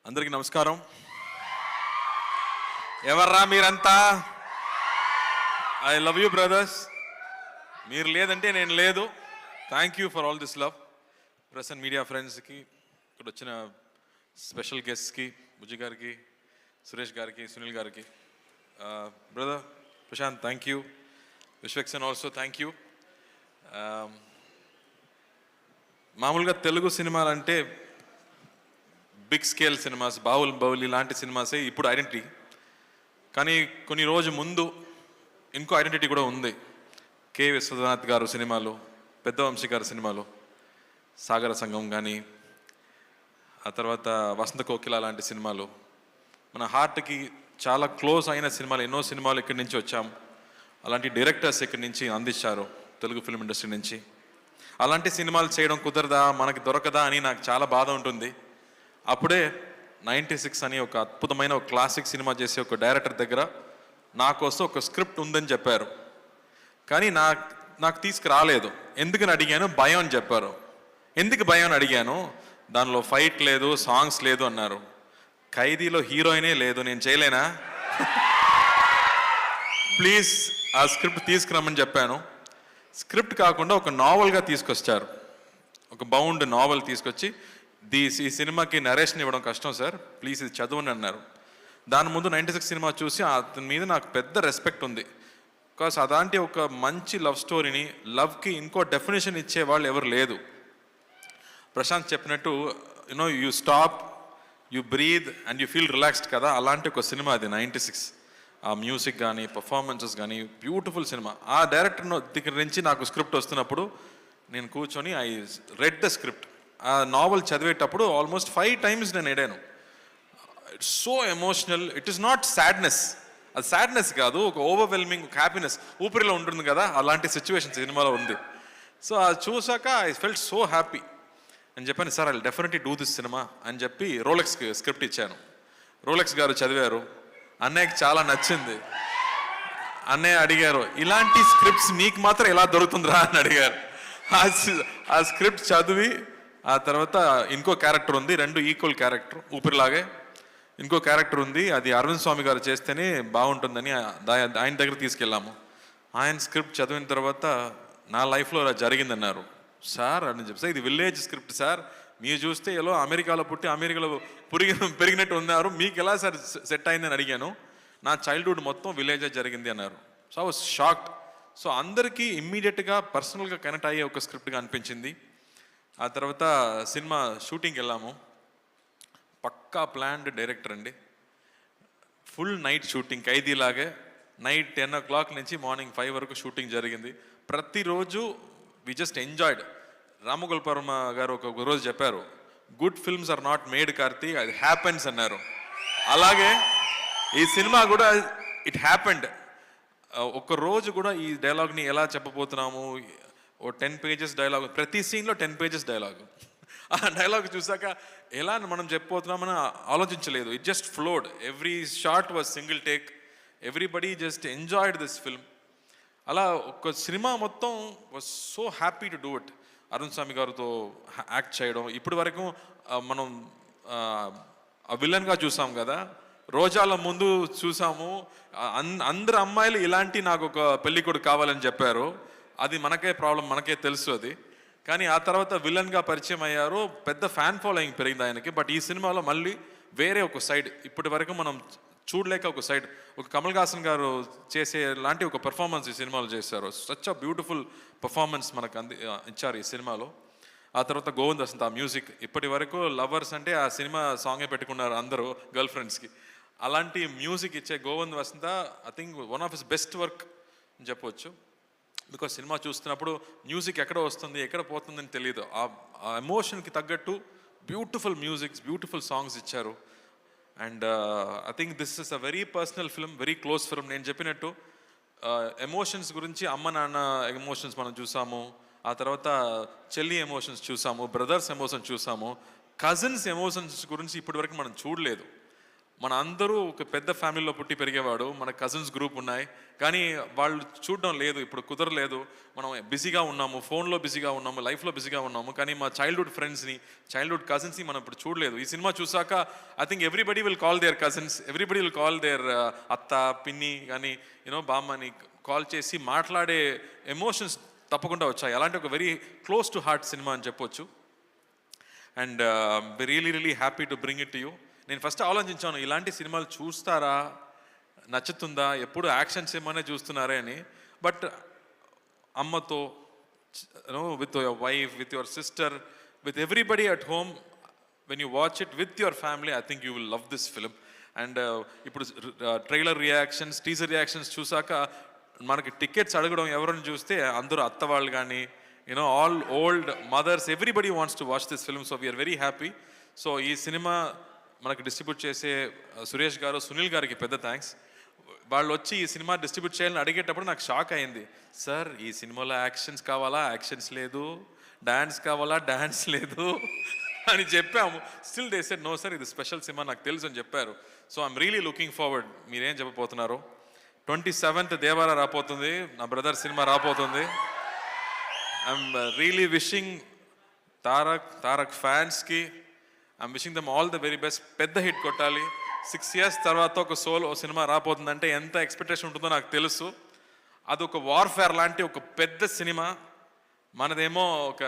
అందరికీ నమస్కారం. ఎవర్రా మీరంతా? I love you brothers. మీరు లేదంటే నేను లేదు. Thank you for all this love. Press and media ఫ్రెండ్స్కి, ఇక్కడ వచ్చిన స్పెషల్ గెస్ట్కి, బుజ్జి గారికి, సురేష్ గారికి, సునీల్ గారికి, brother Prashanth thank you, Vishwaksen also thank you. మామూలుగా తెలుగు సినిమాలంటే బిగ్ స్కేల్ సినిమాస్, బాహుబలి లాంటి సినిమాసే ఇప్పుడు ఐడెంటిటీ. కానీ కొన్ని రోజు ముందు ఇంకో ఐడెంటిటీ కూడా ఉంది. కె విశ్వనాథ్ గారు సినిమాలు, పెద్ద వంశీ గారు సినిమాలు, సాగర సంఘం కానీ, ఆ తర్వాత వసంత కోకిల లాంటి సినిమాలు, మన హార్ట్కి చాలా క్లోజ్ అయిన సినిమాలు, ఎన్నో సినిమాలు ఇక్కడి నుంచి వచ్చాం. అలాంటి డైరెక్టర్స్ ఇక్కడి నుంచి అందించారు తెలుగు ఫిల్మ్ ఇండస్ట్రీ నుంచి. అలాంటి సినిమాలు చేయడం కుదరదా, మనకి దొరకదా అని నాకు చాలా బాధ ఉంటుంది. అప్పుడే 96 అని ఒక అద్భుతమైన ఒక క్లాసిక్ సినిమా చేసే ఒక డైరెక్టర్ దగ్గర నా కోసం ఒక స్క్రిప్ట్ ఉందని చెప్పారు. కానీ నాకు తీసుకురాలేదు. ఎందుకని అడిగాను, భయం అని చెప్పారు. ఎందుకు భయం అని అడిగాను, దానిలో ఫైట్ లేదు, సాంగ్స్ లేదు అన్నారు. ఖైదీలో హీరోయినే లేదు, నేను చేయలేనా? ప్లీజ్ ఆ స్క్రిప్ట్ తీసుకురమ్మని చెప్పాను. స్క్రిప్ట్ కాకుండా ఒక నావల్గా తీసుకొచ్చారు. ఒక బౌండ్ నావల్ తీసుకొచ్చి, ఈ సినిమాకి నరేషన్ ఇవ్వడం కష్టం సార్, ప్లీజ్ ఇది చదవండి అన్నారు. దాని ముందు 96 సినిమా చూసి అతని మీద నాకు పెద్ద రెస్పెక్ట్ ఉంది. బికాస్ అలాంటి ఒక మంచి లవ్ స్టోరీని, లవ్కి ఇంకో డెఫినేషన్ ఇచ్చే వాళ్ళు ఎవరు లేదు. ప్రశాంత్ చెప్పినట్టు you stop, you breathe and you feel relaxed కదా, అలాంటి ఒక సినిమా అది 96. ఆ మ్యూజిక్ కానీ, పర్ఫార్మెన్సెస్ కానీ బ్యూటిఫుల్ సినిమా. ఆ డైరెక్టర్ దగ్గర నుంచి నాకు స్క్రిప్ట్ వస్తున్నప్పుడు నేను కూర్చొని ఐ రెడ్ ద స్క్రిప్ట్. ఆ నావల్ చదివేటప్పుడు ఆల్మోస్ట్ 5 times నేను ఎడాను. It's so emotional. It is not sadness, అది సాడ్నెస్ కాదు, ఒక ఓవర్వెల్మింగ్ హ్యాపీనెస్ ఊపిరిలో ఉంటుంది కదా, అలాంటి సిచ్యువేషన్ సినిమాలో ఉంది. సో అది చూసాక ఐ ఫెల్ట్ సో హ్యాపీ అని చెప్పాను. Sir I definitely do this cinema అని చెప్పి రోలెక్స్కి స్క్రిప్ట్ ఇచ్చాను. రోలెక్స్ గారు చదివారు. అన్నయ్యకి చాలా నచ్చింది. అన్నయ్య అడిగారు, ఇలాంటి స్క్రిప్ట్స్ మీకు మాత్రం ఎలా దొరుకుతుందిరా అని అడిగారు. ఆ స్క్రిప్ట్ చదివి, ఆ తర్వాత ఇంకో క్యారెక్టర్ ఉంది, 2 ఈక్వల్ క్యారెక్టర్, ఊపిరిలాగే ఇంకో క్యారెక్టర్ ఉంది, అది అరవింద్ స్వామి గారు చేస్తేనే బాగుంటుందని ఆయన దగ్గర తీసుకెళ్ళాము. ఆయన స్క్రిప్ట్ చదివిన తర్వాత నా లైఫ్లో అలా జరిగిందన్నారు. సార్ అని చెప్పి, ఇది విలేజ్ స్క్రిప్ట్ సార్, మీరు చూస్తే ఎలా అమెరికాలో పుట్టి అమెరికాలో పెరిగినట్టు ఉన్నారు, మీకు ఎలా సార్ సెట్ అయిందని అడిగాను. నా చైల్డ్హుడ్ మొత్తం విలేజే జరిగింది అన్నారు. So I was shocked. So అందరికీ ఇమ్మీడియట్గా పర్సనల్గా కనెక్ట్ అయ్యే ఒక స్క్రిప్ట్గా అనిపించింది. ఆ తర్వాత సినిమా షూటింగ్కి వెళ్ళాము. పక్కా ప్లాన్డ్ డైరెక్టర్ అండి. ఫుల్ నైట్ షూటింగ్, ఖైదీలాగే నైట్ 10 o'clock నుంచి మార్నింగ్ 5 వరకు షూటింగ్ జరిగింది. ప్రతిరోజు వి జస్ట్ ఎంజాయ్డ్. రామగోపాల్ గారు ఒక రోజు చెప్పారు, good films are not made Karthi, అది హ్యాపెన్స్ అన్నారు. అలాగే ఈ సినిమా కూడా ఇట్ హ్యాపెండ్. ఒక రోజు కూడా ఈ డైలాగ్ని ఎలా చెప్పబోతున్నాము, ఓ 10 pages డైలాగ్, ప్రతి సీన్లో 10 pages డైలాగ్. ఆ డైలాగ్ చూసాక ఎలా మనం చెప్పబోతున్నామని ఆలోచించలేదు. It just flowed. Every shot was single take. Everybody just enjoyed this film. అలా ఒక సినిమా మొత్తం was so happy to do it. Arun Swamy గారితో యాక్ట్ చేయడం, ఇప్పటి వరకు మనం ఆ విలన్గా చూసాం కదా, రోజాల ముందు చూసాము, అందరు అమ్మాయిలు ఇలాంటి నాకు ఒక పెళ్ళికొడుకు కావాలని చెప్పారు. అది మనకే ప్రాబ్లం, మనకే తెలుసు అది. కానీ ఆ తర్వాత విలన్గా పరిచయం అయ్యారు, పెద్ద ఫ్యాన్ ఫాలోయింగ్ పెరిగింది ఆయనకి. బట్ ఈ సినిమాలో మళ్ళీ వేరే ఒక సైడ్, ఇప్పటి వరకు మనం చూడలేక ఒక సైడ్, ఒక కమల్ హాసన్ గారు చేసే లాంటి ఒక పెర్ఫార్మెన్స్ ఈ సినిమాలో చేశారు. సచ్ అ బ్యూటిఫుల్ పర్ఫార్మెన్స్ మనకు ఇచ్చారు ఈ సినిమాలో. ఆ తర్వాత గోవింద్ వసంత్, ఆ మ్యూజిక్, ఇప్పటి వరకు లవర్స్ అంటే ఆ సినిమా సాంగే పెట్టుకున్నారు అందరూ గర్ల్ ఫ్రెండ్స్కి. అలాంటి మ్యూజిక్ ఇచ్చే Govind Vasanta I think one of his best work అని చెప్పవచ్చు. బికాస్ సినిమా చూస్తున్నప్పుడు మ్యూజిక్ ఎక్కడ వస్తుంది, ఎక్కడ పోతుందని తెలియదు. ఆ ఎమోషన్కి తగ్గట్టు బ్యూటిఫుల్ మ్యూజిక్స్, బ్యూటిఫుల్ సాంగ్స్ ఇచ్చారు. And I think this is a very personal film, very close film. నేను చెప్పినట్టు ఎమోషన్స్ గురించి, అమ్మ నాన్న ఎమోషన్స్ మనం చూసాము, ఆ తర్వాత చెల్లి ఎమోషన్స్ చూసాము, బ్రదర్స్ ఎమోషన్స్ చూసాము, కజిన్స్ ఎమోషన్స్ గురించి ఇప్పటివరకు మనం చూడలేదు. మన అందరూ ఒక పెద్ద ఫ్యామిలీలో పుట్టి పెరిగేవాడు, మన కజిన్స్ గ్రూప్ ఉన్నాయి, కానీ వాళ్ళు చూడడం లేదు, ఇప్పుడు కుదరలేదు, మనం బిజీగా ఉన్నాము, ఫోన్లో బిజీగా ఉన్నాము, లైఫ్లో బిజీగా ఉన్నాము, కానీ మా చైల్డ్హుడ్ ఫ్రెండ్స్ని, చైల్డ్హుడ్ కజిన్స్ని మనం ఇప్పుడు చూడలేదు. ఈ సినిమా చూసాక I think everybody will call there cousins, everybody will call there అత్త, పిన్ని కానీ బామ్మని కాల్ చేసి మాట్లాడే ఎమోషన్స్ తప్పకుండా వచ్చాయి. అలాంటి ఒక very close to heart cinema అని చెప్పొచ్చు. And really happy to bring it to you. నేను ఫస్ట్ ఆలోచించాను, ఇలాంటి సినిమాలు చూస్తారా, నచ్చుతుందా, ఎప్పుడు యాక్షన్ సినిమానే చూస్తున్నారే అని. బట్ అమ్మతో, with your wife, with your sister, with everybody at home, when you watch it with your family, I think you will love this film. And ఇప్పుడు ట్రైలర్ రియాక్షన్స్, టీజర్ రియాక్షన్స్ చూసాక మనకి tickets అడగడం ఎవరైనా చూస్తే అందరూ అత్త వాళ్ళు కానీ all old mothers, everybody wants to watch this film. So we're very happy. So ఈ సినిమా మనకి డిస్ట్రిబ్యూట్ చేసే సురేష్ గారు, సునీల్ గారికి పెద్ద థ్యాంక్స్. వాళ్ళు వచ్చి ఈ సినిమా డిస్ట్రిబ్యూట్ చేయాలని అడిగేటప్పుడు నాకు షాక్ అయింది. సార్ ఈ సినిమాలో యాక్షన్స్ కావాలా, యాక్షన్స్ లేదు, డాన్స్ కావాలా, డాన్స్ లేదు అని చెప్పాము. Still they said no sir, ఇది స్పెషల్ సినిమా, నాకు తెలుసు అని చెప్పారు. So I'm really looking forward. మీరేం చెప్పబోతున్నారు? 27th దేవారా రాపోతుంది, నా బ్రదర్ సినిమా రాపోతుంది. ఐఎమ్ రియలీ విషింగ్ తారక్ ఫ్యాన్స్కి, I'm wishing them all the very best. పెద్ద హిట్ కొట్టాలి. 6 years తర్వాత ఒక సోలో సినిమా రాపోతుందంటే ఎంత ఎక్స్పెక్టేషన్ ఉంటుందో నాకు తెలుసు. అదొక వార్ఫేర్ లాంటి ఒక పెద్ద సినిమా. మనదేమో ఒక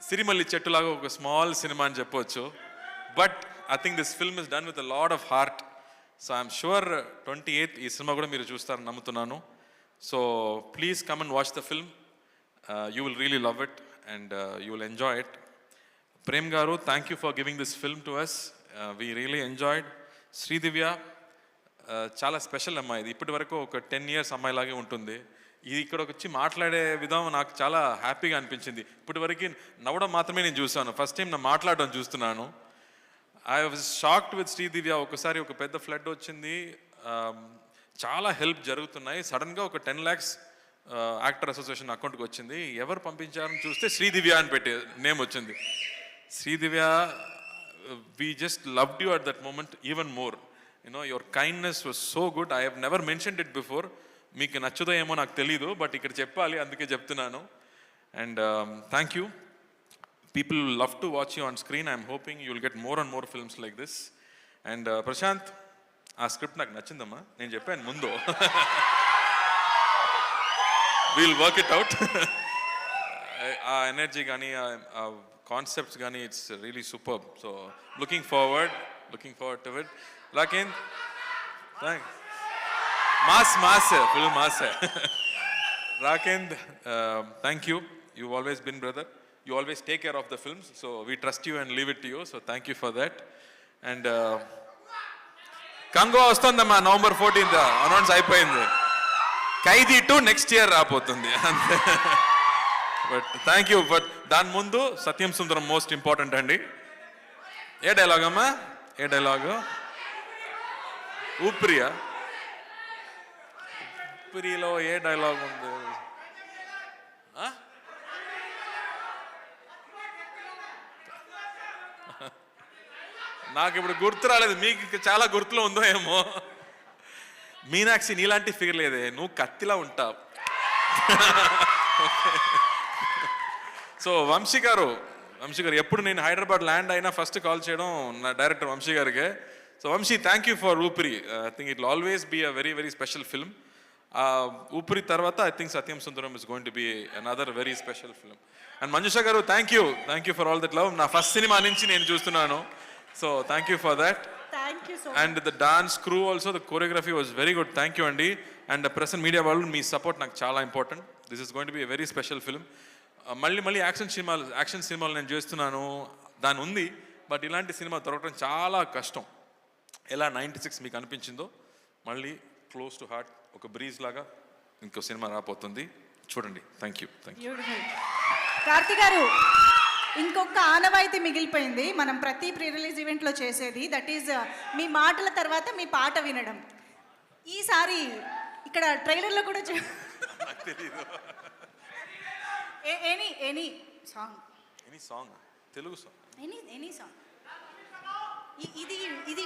సిరిమల్లి చెట్టులాగా ఒక స్మాల్ సినిమా అని చెప్పొచ్చు. But I think this film is done with a lot of heart. So I'm sure 28th ఈ సినిమా కూడా మీరు చూస్తారని నమ్ముతున్నాను. So please come and watch the film. You will really love it and you will enjoy it. Prem garu, thank you for giving this film to us. We really enjoyed. Sridivya చాలా special అమ్మాయి. ఇది ఇప్పటి వరకు ఒక 10 years అమ్మాయిలాగే ఉంటుంది. ఇది ఇక్కడికి వచ్చి మాట్లాడే విధానం నాకు చాలా హ్యాపీగా అనిపించింది. ఇప్పటి వరకు నవ్వడం మాత్రమే నేను చూసాను, ఫస్ట్ టైం నా మాట్లాడడం చూస్తున్నాను. I was shocked with Sridivya. ఒకసారి ఒక పెద్ద ఫ్లడ్ వచ్చింది, చాలా హెల్ప్ జరుగుతున్నాయి, సడన్గా ఒక 10 lakhs యాక్టర్ అసోసియేషన్ అకౌంట్కి వచ్చింది. ఎవరు పంపించారని చూస్తే శ్రీదివ్య అని పెట్టే నేమ్ వచ్చింది. Sridivya, we just loved you at that moment even more. Your kindness was so good. I have never mentioned it before. మీకు నచ్చుదో ఏమో నాకు తెలీదు, బట్ ఇక్కడ చెప్పాలి, అందుకే చెప్తున్నాను. And thank you. People will love to watch you on screen. I'm hoping you will get more and more films like this. And Prashanth, ఆ script నాకు నచ్చిందమ్మా, నేను చెప్పాను ముందు. We'll work it out. ఆ ఎనర్జీ కానీ, ఆ కాన్సెప్ట్స్ కానీ, it's really super. So looking forward to it. Rakenth, thanks. Mass, full mass. Rakenth, thank you. You've always been brother. You always take care of the films, so we trust you and leave it to you. So thank you for that. And Kango ostundamma November 14th announce అయిపోయింది. ఖైదీ 2 next year రాబోతుంది. But thank you. But దాని ముందు సత్యం సుందరం most important అండి. ఏ dialogue అమ్మా? ఏ dialogue? ఊపిరియా? ఊపిరిలో ఏ dialogue ఉంది? నాకు ఇప్పుడు గుర్తు రాలేదు, మీకు చాలా గుర్తులో ఉందో ఏమో. మీనాక్షి, నీలాంటి ఫిగర్ లేదే, నువ్వు కత్తిలా ఉంటావు. సో వంశీ గారు ఎప్పుడు నేను హైదరాబాద్ ల్యాండ్ అయినా ఫస్ట్ కాల్ చేయడం నా డైరెక్టర్ వంశీ గారికి. So Vamsi, thank you for Oopiri. I think it will always be a very very special film. Oopiri తర్వాత I think Satyam Sundaram is going to be another very special film. And Manjusha garu, thank you for all that love. నా first cinema నుంచి నేను చూస్తున్నాను. So thank you for that. And the dance crew also, the choreography was very good. Thank you అండి. And present media వాళ్ళు, మీ support నాకు చాలా important. This is going to be a very special film. మళ్ళీ action సినిమాలు నేను చేస్తున్నాను, దాని ఉంది. బట్ ఇలాంటి సినిమా దొరకడం చాలా కష్టం. ఎలా 96 మీకు అనిపించిందో, మళ్ళీ క్లోజ్ టు హార్ట్, ఒక బ్రీజ్ లాగా ఇంకో సినిమా రాబోతుంది, చూడండి. Thank you. కార్తీ గారు, ఇంకొక ఆనవాయితీ మిగిలిపోయింది మనం ప్రతి ప్రీ రిలీజ్ ఈవెంట్లో చేసేది. దట్ ఈజ్ మీ మాటల తర్వాత మీ పాట వినడం. ఈసారి ఇక్కడ ట్రైలర్లో కూడా any song, Telugu song, any song. ఇది ఇది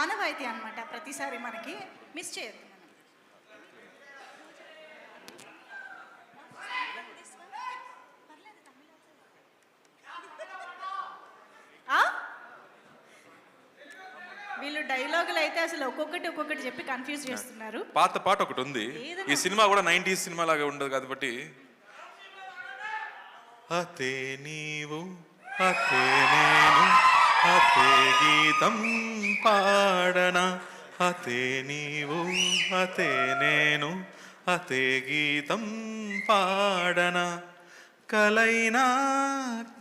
ఆనవాయితీ అన్నమాట, ప్రతిసారి మనకి మిస్ చేయొద్దు మనం. ఆ? వీళ్ళు డైలాగులు అయితే అసలు ఒక్కొక్కటి చెప్పి కన్ఫ్యూజ్ చేస్తున్నారు. పాత పాట ఒకటి ఉంది, ఏదైనా ఈ సినిమా కూడా 90s సినిమా లాగా ఉండదు కాబట్టి. అతే నీవు అతే నేను అతే గీతం పాడనా, అతే నీవు అతే నేను అతే గీతం పాడనా, కలైనా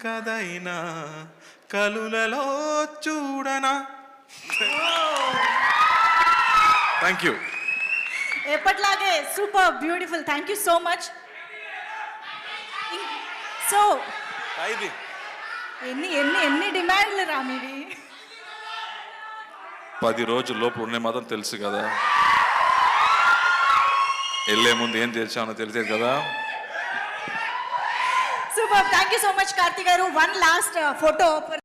కదైనా కలులలో చూడనా. Thank you. ఎప్పట్లాగే super beautiful, thank you so much. So ఇది ఎన్ని ఎన్ని ఎన్ని డిమాండ్లు రా మీవి. 10 రోజుల లోపల ఉన్నాయి మాత్రం తెలుసు కదా, వెళ్ళే ముందు ఏం తెచ్చానో తెలిసేది కదా. Super, thank you so much Karthi garu. One last photo